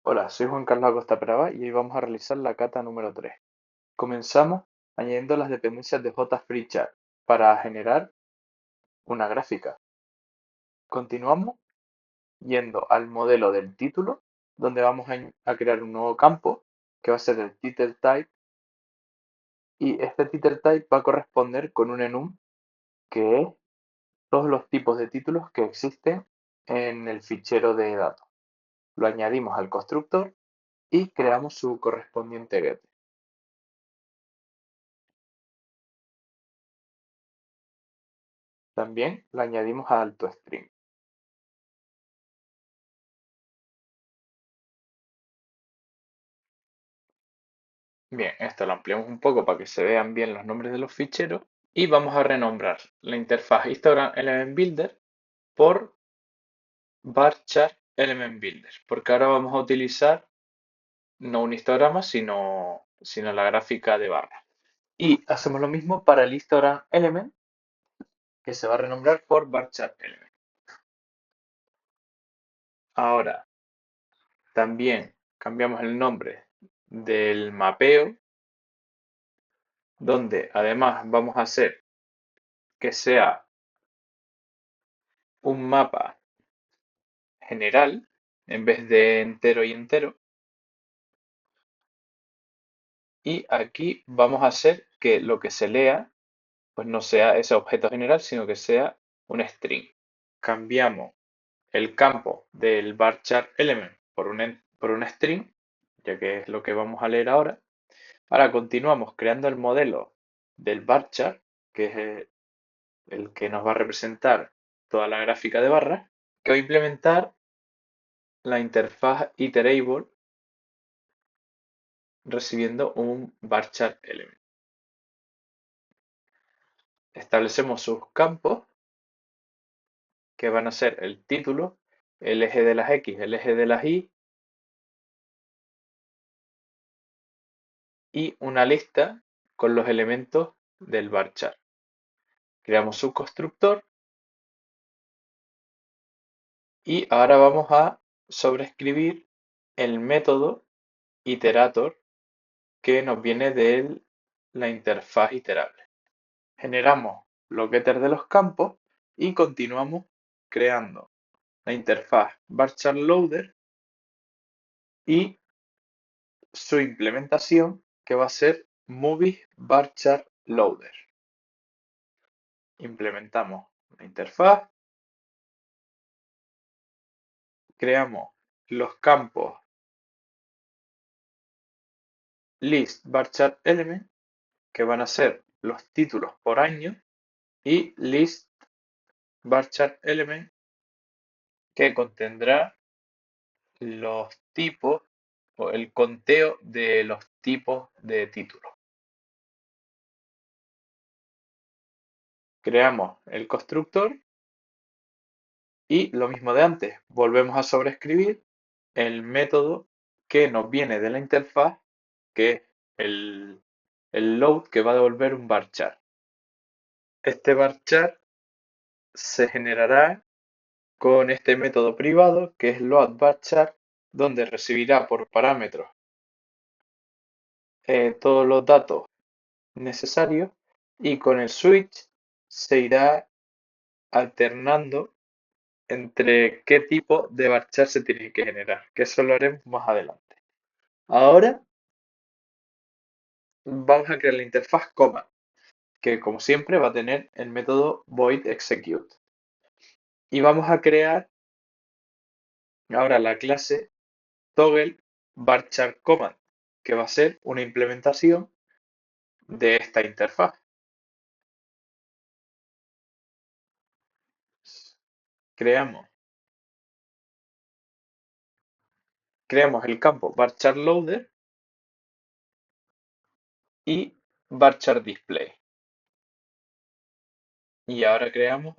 Hola, soy Juan Carlos Acosta Prava y hoy vamos a realizar la cata número 3. Comenzamos añadiendo las dependencias de JFreeChat para generar una gráfica. Continuamos yendo al modelo del título, donde vamos a crear un nuevo campo que va a ser el title type, y este title type va a corresponder con un enum que es todos los tipos de títulos que existen en el fichero de datos. Lo añadimos al constructor y creamos su correspondiente get. También lo añadimos a AltoString. Bien, esto lo ampliamos un poco para que se vean bien los nombres de los ficheros y vamos a renombrar la interfaz Histogram Element Builder por Varchar Element Builder, porque ahora vamos a utilizar no un histograma, sino la gráfica de barra. Y hacemos lo mismo para el Histogram Element, que se va a renombrar por Varchar Element. Ahora, también cambiamos el nombre del mapeo, donde además vamos a hacer que sea un mapa general en vez de entero y entero. Y aquí vamos a hacer que lo que se lea pues no sea ese objeto general, sino que sea un string. Cambiamos el campo del varchar element por un string, ya que es lo que vamos a leer ahora. Ahora continuamos creando el modelo del varchar, que es el que nos va a representar toda la gráfica de barras, que va a implementar la interfaz iterable recibiendo un varchar element. Establecemos sus campos, que van a ser el título, el eje de las X, el eje de las Y, y una lista con los elementos del varchar. Creamos su constructor y ahora vamos a sobreescribir el método iterator que nos viene de la interfaz iterable. Generamos los getters de los campos y continuamos creando la interfaz varchar loader y su implementación, que va a ser movie varchar loader. Implementamos la interfaz, creamos los campos list varchar element, que van a ser los títulos por año, y list varchar element, que contendrá los tipos o el conteo de los tipos de títulos. Creamos el constructor y lo mismo de antes, volvemos a sobreescribir el método que nos viene de la interfaz, que es el load, que va a devolver un varchar. Este varchar se generará con este método privado, que es loadVarchar, donde recibirá por parámetros todos los datos necesarios, y con el switch se irá alternando entre qué tipo de varchar se tiene que generar, que eso lo haremos más adelante. Ahora vamos a crear la interfaz command, que como siempre va a tener el método void execute. Y vamos a crear ahora la clase toggle varchar command, que va a ser una implementación de esta interfaz. Creamos, creamos el campo varchar loader y varchar display. Y ahora creamos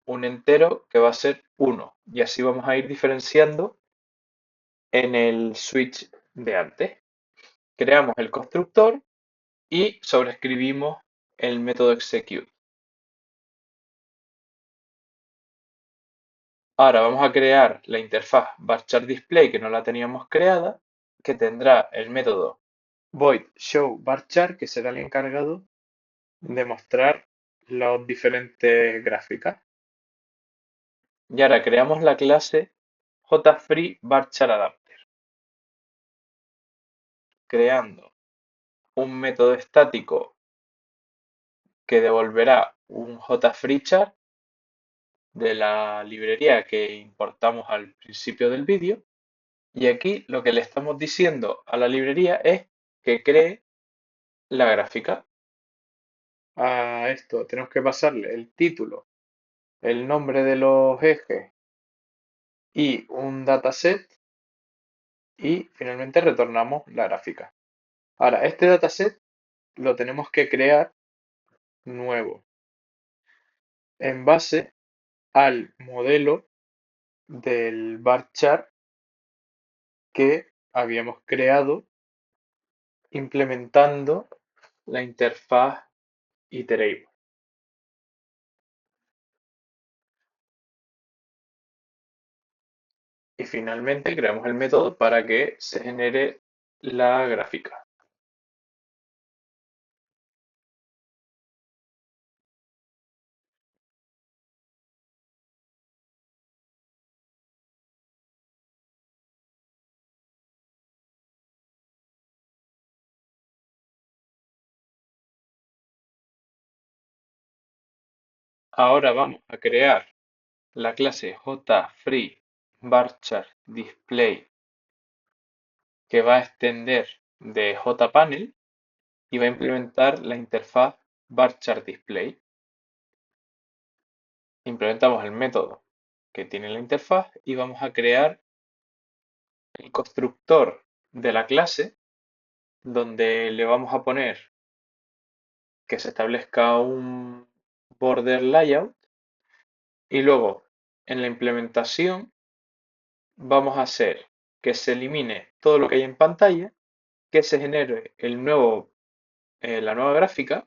un entero que va a ser 1. Y así vamos a ir diferenciando en el switch de antes. Creamos el constructor y sobreescribimos el método execute. Ahora vamos a crear la interfaz varchar display que no la teníamos creada, que tendrá el método void show varchar, que será el encargado de mostrar las diferentes gráficas. Y ahora creamos la clase jFree_varchar_adapter, creando un método estático que devolverá un jFreechar de la librería que importamos al principio del vídeo. Y aquí lo que le estamos diciendo a la librería es que cree la gráfica. A esto tenemos que pasarle el título, el nombre de los ejes y un dataset, y finalmente retornamos la gráfica. Ahora, este dataset lo tenemos que crear nuevo en base al modelo del bar chart que habíamos creado implementando la interfaz iterable. Y finalmente creamos el método para que se genere la gráfica. Ahora vamos a crear la clase jFreeVarcharDisplay que va a extender de jPanel y va a implementar la interfaz VarcharDisplay. Implementamos el método que tiene la interfaz y vamos a crear el constructor de la clase, donde le vamos a poner que se establezca un border layout, y luego en la implementación vamos a hacer que se elimine todo lo que hay en pantalla, que se genere la nueva gráfica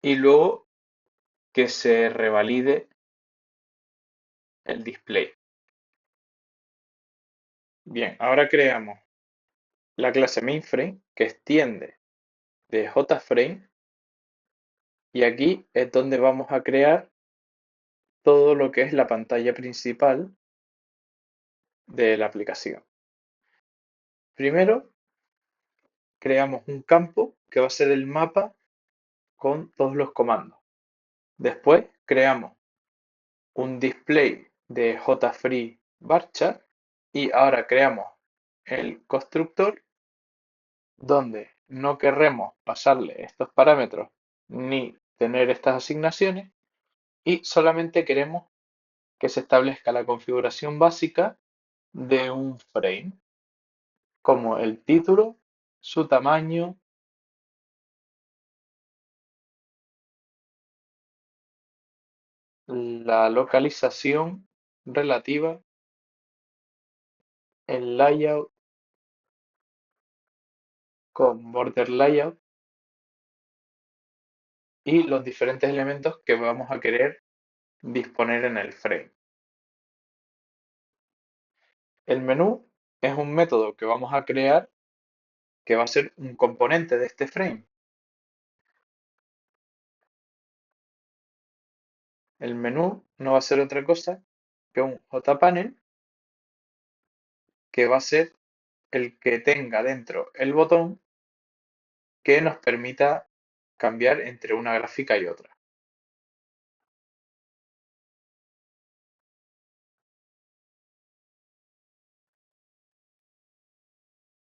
y luego que se revalide el display. Bien, ahora creamos la clase mainFrame que extiende de JFrame, y aquí es donde vamos a crear todo lo que es la pantalla principal de la aplicación. Primero creamos un campo que va a ser el mapa con todos los comandos. Después creamos un display de jFreeVarchar y ahora creamos el constructor donde no querremos pasarle estos parámetros ni tener estas asignaciones, y solamente queremos que se establezca la configuración básica de un frame, como el título, su tamaño, la localización relativa, el layout con border layout y los diferentes elementos que vamos a querer disponer en el frame. El menú es un método que vamos a crear que va a ser un componente de este frame. El menú no va a ser otra cosa que un jPanel que va a ser el que tenga dentro el botón que nos permita cambiar entre una gráfica y otra.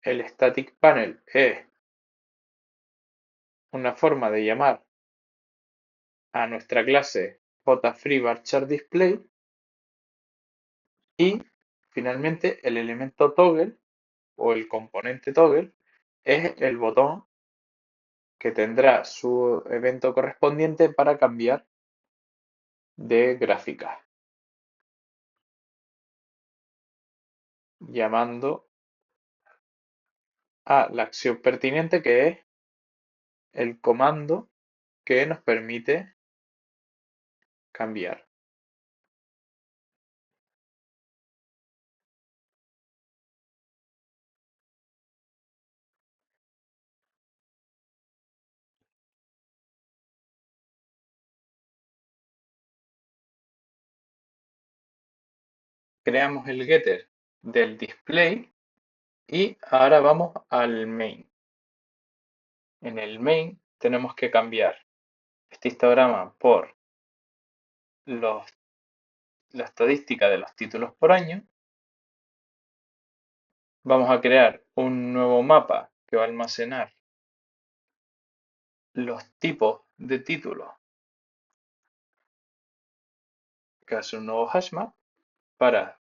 El static panel es una forma de llamar a nuestra clase jFreeVarcharDisplay, y finalmente el elemento toggle o el componente toggle es el botón que tendrá su evento correspondiente para cambiar de gráfica, llamando a la acción pertinente, que es el comando que nos permite cambiar. creamos el getter del display y ahora vamos al main. En el main tenemos que cambiar este histograma por la estadística de los títulos por año. Vamos a crear un nuevo mapa que va a almacenar los tipos de títulos, que va a ser un nuevo hashmap para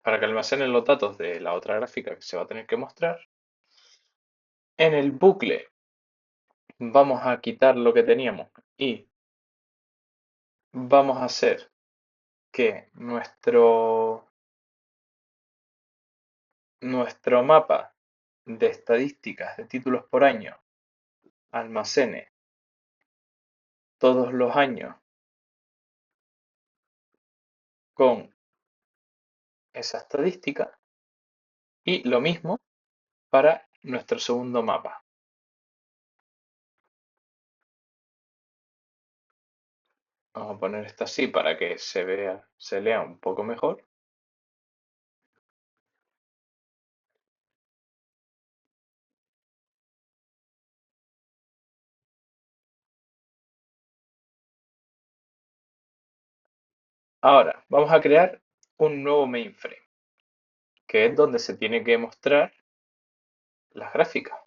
para que almacene los datos de la otra gráfica que se va a tener que mostrar. En el bucle vamos a quitar lo que teníamos y vamos a hacer que nuestro mapa de estadísticas de títulos por año almacene todos los años con esa estadística y lo mismo para nuestro segundo mapa. Vamos a poner esto así para que se lea un poco mejor. Ahora, vamos a crear un nuevo mainframe, que es donde se tiene que mostrar las gráficas.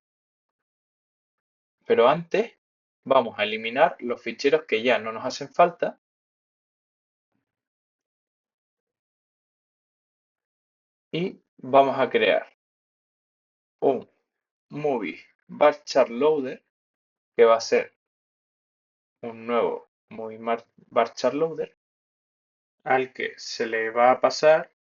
Pero antes vamos a eliminar los ficheros que ya no nos hacen falta y vamos a crear un movie varchar loader que va a ser un nuevo movie varchar loader al que se le va a pasar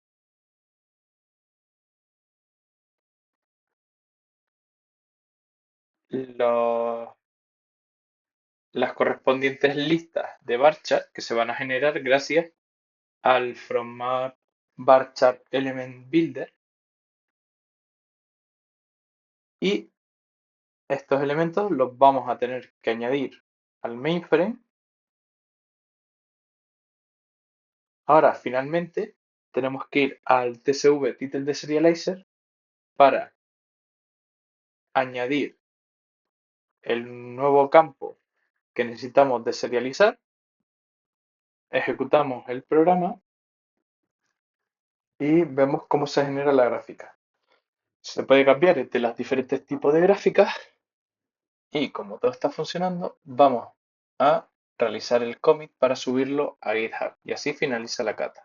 las correspondientes listas de varchar que se van a generar gracias al from map varchar element builder, y estos elementos los vamos a tener que añadir al mainframe. Ahora, finalmente, tenemos que ir al tsv title de serializer para añadir el nuevo campo que necesitamos deserializar. Ejecutamos el programa y vemos cómo se genera la gráfica. Se puede cambiar entre los diferentes tipos de gráficas y como todo está funcionando, vamos a realizar el commit para subirlo a GitHub y así finaliza la cata.